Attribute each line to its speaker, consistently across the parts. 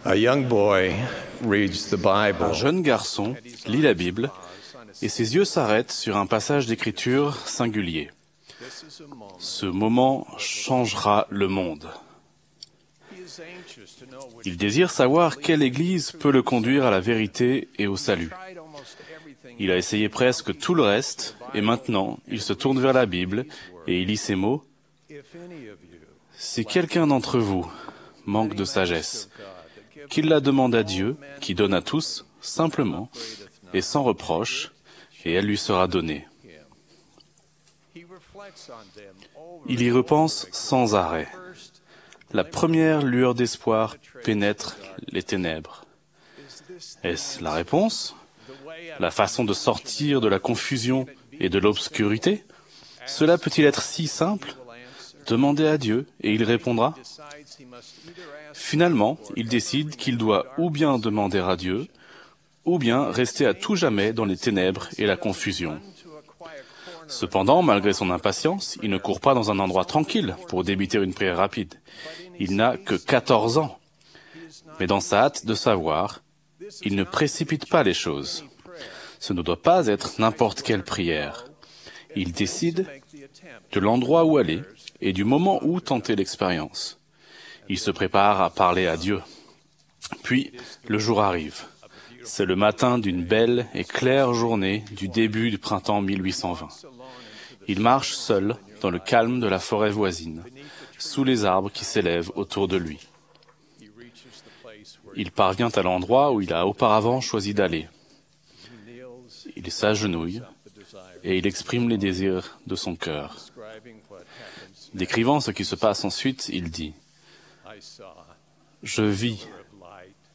Speaker 1: A young boy reads the Bible.
Speaker 2: Un jeune garçon lit la Bible et ses yeux s'arrêtent sur un passage d'écriture singulier. Ce moment changera le monde. Il désire savoir quelle église peut le conduire à la vérité et au salut. Il a essayé presque tout le reste et maintenant il se tourne vers la Bible et il lit ces mots. Si quelqu'un d'entre vous manque de sagesse, qu'il la demande à Dieu, qui donne à tous, simplement et sans reproche, et elle lui sera donnée. Il y repense sans arrêt. La première lueur d'espoir pénètre les ténèbres. Est-ce la réponse? La façon de sortir de la confusion et de l'obscurité? Cela peut-il être si simple? Demandez à Dieu et il répondra. Finalement, il décide qu'il doit ou bien demander à Dieu, ou bien rester à tout jamais dans les ténèbres et la confusion. Cependant, malgré son impatience, il ne court pas dans un endroit tranquille pour débiter une prière rapide. Il n'a que 14 ans. Mais dans sa hâte de savoir, il ne précipite pas les choses. Ce ne doit pas être n'importe quelle prière. Il décide de l'endroit où aller et du moment où tenter l'expérience. Il se prépare à parler à Dieu. Puis, le jour arrive. C'est le matin d'une belle et claire journée du début du printemps 1820. Il marche seul dans le calme de la forêt voisine, sous les arbres qui s'élèvent autour de lui. Il parvient à l'endroit où il a auparavant choisi d'aller. Il s'agenouille et il exprime les désirs de son cœur. Décrivant ce qui se passe ensuite, il dit « Je vis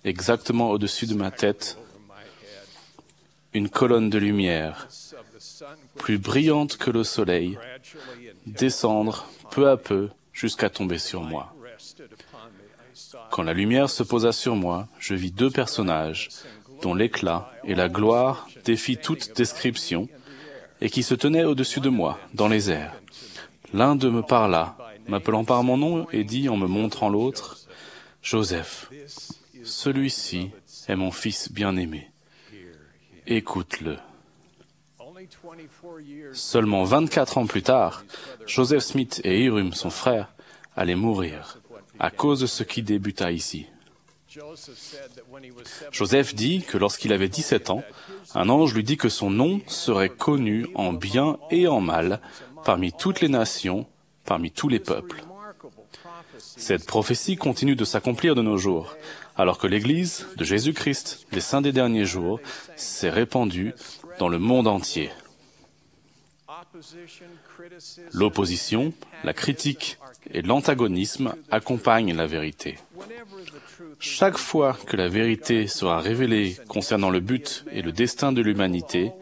Speaker 2: exactement au-dessus de ma tête une colonne de lumière, plus brillante que le soleil, descendre peu à peu jusqu'à tomber sur moi. Quand la lumière se posa sur moi, je vis deux personnages dont l'éclat et la gloire défient toute description et qui se tenaient au-dessus de moi, dans les airs. L'un d'eux me parla, m'appelant par mon nom et dit en me montrant l'autre, « Joseph, celui-ci est mon fils bien-aimé. Écoute-le. » Seulement 24 ans plus tard, Joseph Smith et Hyrum, son frère, allaient mourir à cause de ce qui débuta ici. Joseph dit que lorsqu'il avait 17 ans, un ange lui dit que son nom serait connu en bien et en mal parmi toutes les nations, parmi tous les peuples. Cette prophétie continue de s'accomplir de nos jours, alors que l'Église de Jésus-Christ, les saints des derniers jours, s'est répandue dans le monde entier. L'opposition, la critique et l'antagonisme accompagnent la vérité. Chaque fois que la vérité sera révélée concernant le but et le destin de l'humanité,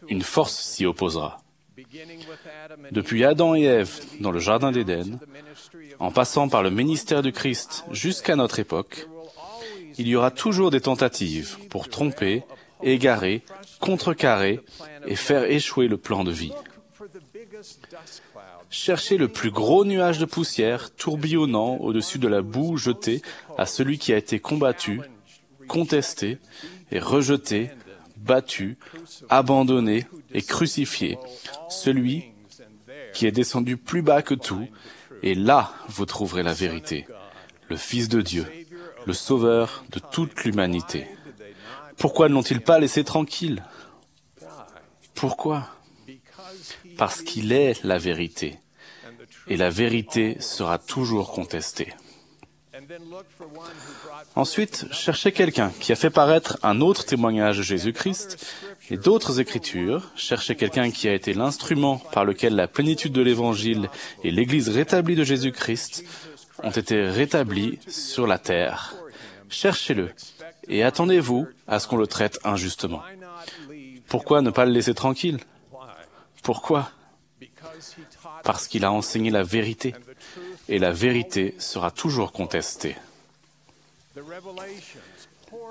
Speaker 2: une force s'y opposera. Depuis Adam et Ève dans le Jardin d'Éden, en passant par le ministère du Christ jusqu'à notre époque, il y aura toujours des tentatives pour tromper, égarer, contrecarrer et faire échouer le plan de vie. Cherchez le plus gros nuage de poussière tourbillonnant au-dessus de la boue jetée à celui qui a été combattu, contesté et rejeté, battu, abandonné et crucifié, celui qui est descendu plus bas que tout, et là vous trouverez la vérité, le Fils de Dieu, le Sauveur de toute l'humanité. Pourquoi ne l'ont-ils pas laissé tranquille? Pourquoi? Parce qu'il est la vérité, et la vérité sera toujours contestée. Ensuite, cherchez quelqu'un qui a fait paraître un autre témoignage de Jésus-Christ et d'autres Écritures. Cherchez quelqu'un qui a été l'instrument par lequel la plénitude de l'Évangile et l'Église rétablie de Jésus-Christ ont été rétablies sur la terre. Cherchez-le et attendez-vous à ce qu'on le traite injustement. Pourquoi ne pas le laisser tranquille? Pourquoi? Parce qu'il a enseigné la vérité, et la vérité sera toujours contestée.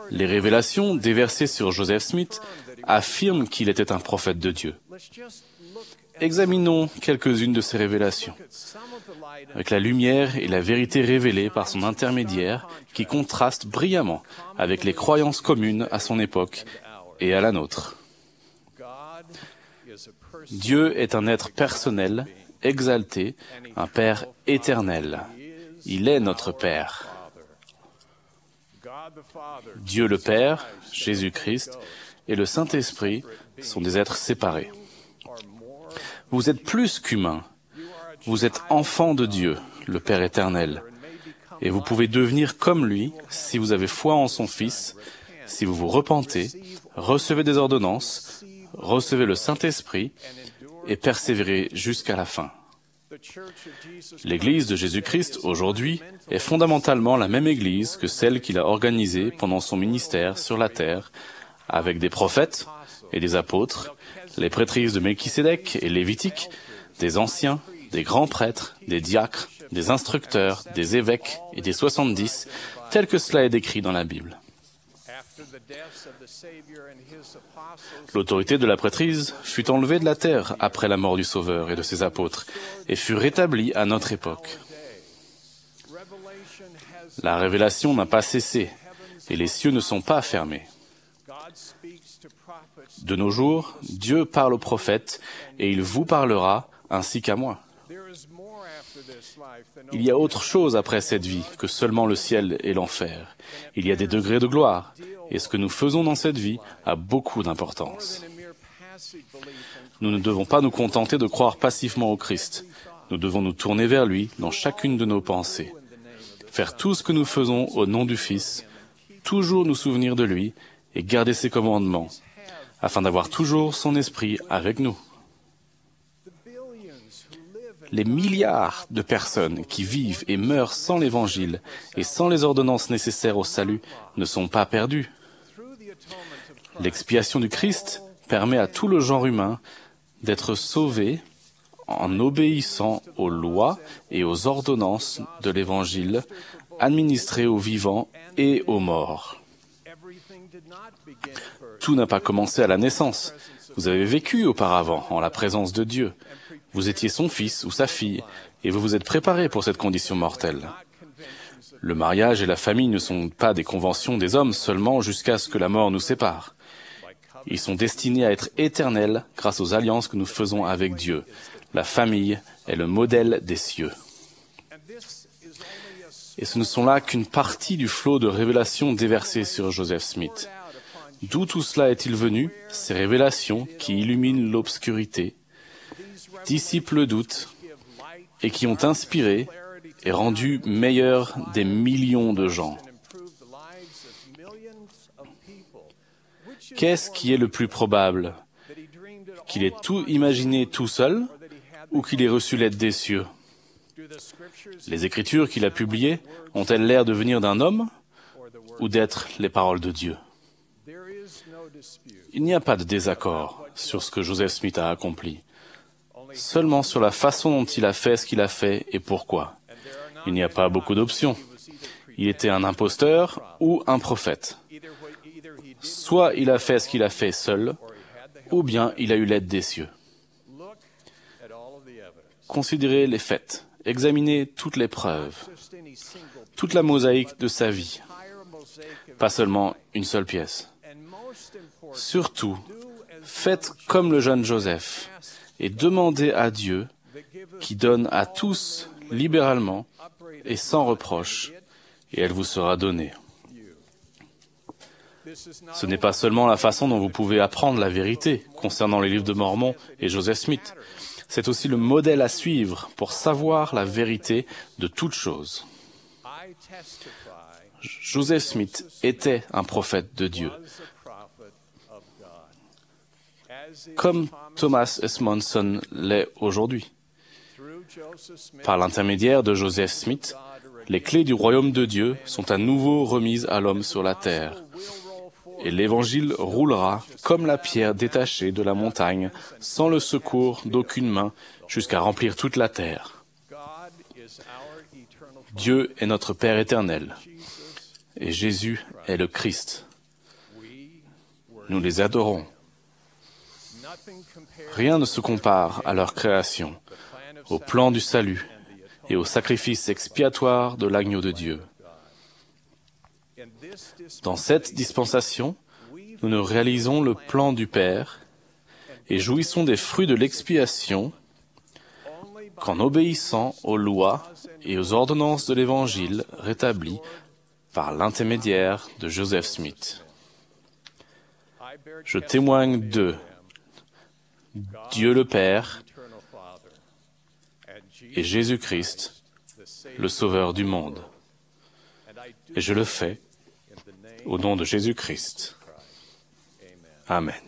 Speaker 2: Les révélations déversées sur Joseph Smith affirment qu'il était un prophète de Dieu. Examinons quelques-unes de ces révélations, avec la lumière et la vérité révélée par son intermédiaire qui contrastent brillamment avec les croyances communes à son époque et à la nôtre. Dieu est un être personnel, exalté, un Père éternel. Il est notre Père. Dieu le Père, Jésus-Christ et le Saint-Esprit sont des êtres séparés. Vous êtes plus qu'humain. Vous êtes enfant de Dieu, le Père éternel. Et vous pouvez devenir comme lui si vous avez foi en son Fils, si vous vous repentez, recevez des ordonnances, recevez le Saint-Esprit et persévérez jusqu'à la fin. L'Église de Jésus-Christ, aujourd'hui, est fondamentalement la même Église que celle qu'il a organisée pendant son ministère sur la terre, avec des prophètes et des apôtres, les prêtrises de Melchisédek et Lévitique, des anciens, des grands prêtres, des diacres, des instructeurs, des évêques et des 70, tel que cela est décrit dans la Bible. L'autorité de la prêtrise fut enlevée de la terre après la mort du Sauveur et de ses apôtres, et fut rétablie à notre époque. La révélation n'a pas cessé, et les cieux ne sont pas fermés. De nos jours, Dieu parle aux prophètes, et il vous parlera ainsi qu'à moi. Il y a autre chose après cette vie que seulement le ciel et l'enfer. Il y a des degrés de gloire, et ce que nous faisons dans cette vie a beaucoup d'importance. Nous ne devons pas nous contenter de croire passivement au Christ. Nous devons nous tourner vers lui dans chacune de nos pensées. Faire tout ce que nous faisons au nom du Fils, toujours nous souvenir de lui et garder ses commandements, afin d'avoir toujours son esprit avec nous. Les milliards de personnes qui vivent et meurent sans l'Évangile et sans les ordonnances nécessaires au salut ne sont pas perdues. L'expiation du Christ permet à tout le genre humain d'être sauvé en obéissant aux lois et aux ordonnances de l'Évangile administrées aux vivants et aux morts. Tout n'a pas commencé à la naissance. Vous avez vécu auparavant en la présence de Dieu. Vous étiez son fils ou sa fille, et vous vous êtes préparé pour cette condition mortelle. Le mariage et la famille ne sont pas des conventions des hommes seulement jusqu'à ce que la mort nous sépare. Ils sont destinés à être éternels grâce aux alliances que nous faisons avec Dieu. La famille est le modèle des cieux. Et ce ne sont là qu'une partie du flot de révélations déversées sur Joseph Smith. D'où tout cela est-il venu, ces révélations qui illuminent l'obscurité, dissipent le doute et qui ont inspiré et rendu meilleurs des millions de gens. Qu'est-ce qui est le plus probable? Qu'il ait tout imaginé tout seul ou qu'il ait reçu l'aide des cieux? Les écritures qu'il a publiées ont-elles l'air de venir d'un homme ou d'être les paroles de Dieu? Il n'y a pas de désaccord sur ce que Joseph Smith a accompli, seulement sur la façon dont il a fait ce qu'il a fait et pourquoi. Il n'y a pas beaucoup d'options. Il était un imposteur ou un prophète. Soit il a fait ce qu'il a fait seul, ou bien il a eu l'aide des cieux. Considérez les faits, examinez toutes les preuves, toute la mosaïque de sa vie, pas seulement une seule pièce. Surtout, faites comme le jeune Joseph et demandez à Dieu, qui donne à tous libéralement et sans reproche, et elle vous sera donnée. Ce n'est pas seulement la façon dont vous pouvez apprendre la vérité concernant les livres de Mormon et Joseph Smith, c'est aussi le modèle à suivre pour savoir la vérité de toute chose. Joseph Smith était un prophète de Dieu, comme Thomas S. Monson l'est aujourd'hui. Par l'intermédiaire de Joseph Smith, les clés du royaume de Dieu sont à nouveau remises à l'homme sur la terre. Et l'Évangile roulera comme la pierre détachée de la montagne, sans le secours d'aucune main, jusqu'à remplir toute la terre. Dieu est notre Père éternel, et Jésus est le Christ. Nous les adorons. Rien ne se compare à leur création, au plan du salut et au sacrifice expiatoire de l'agneau de Dieu. Dans cette dispensation, nous ne réalisons le plan du Père et jouissons des fruits de l'expiation qu'en obéissant aux lois et aux ordonnances de l'Évangile rétablies par l'intermédiaire de Joseph Smith. Je témoigne de Dieu le Père et Jésus-Christ, le Sauveur du monde. Et je le fais au nom de Jésus-Christ. Amen.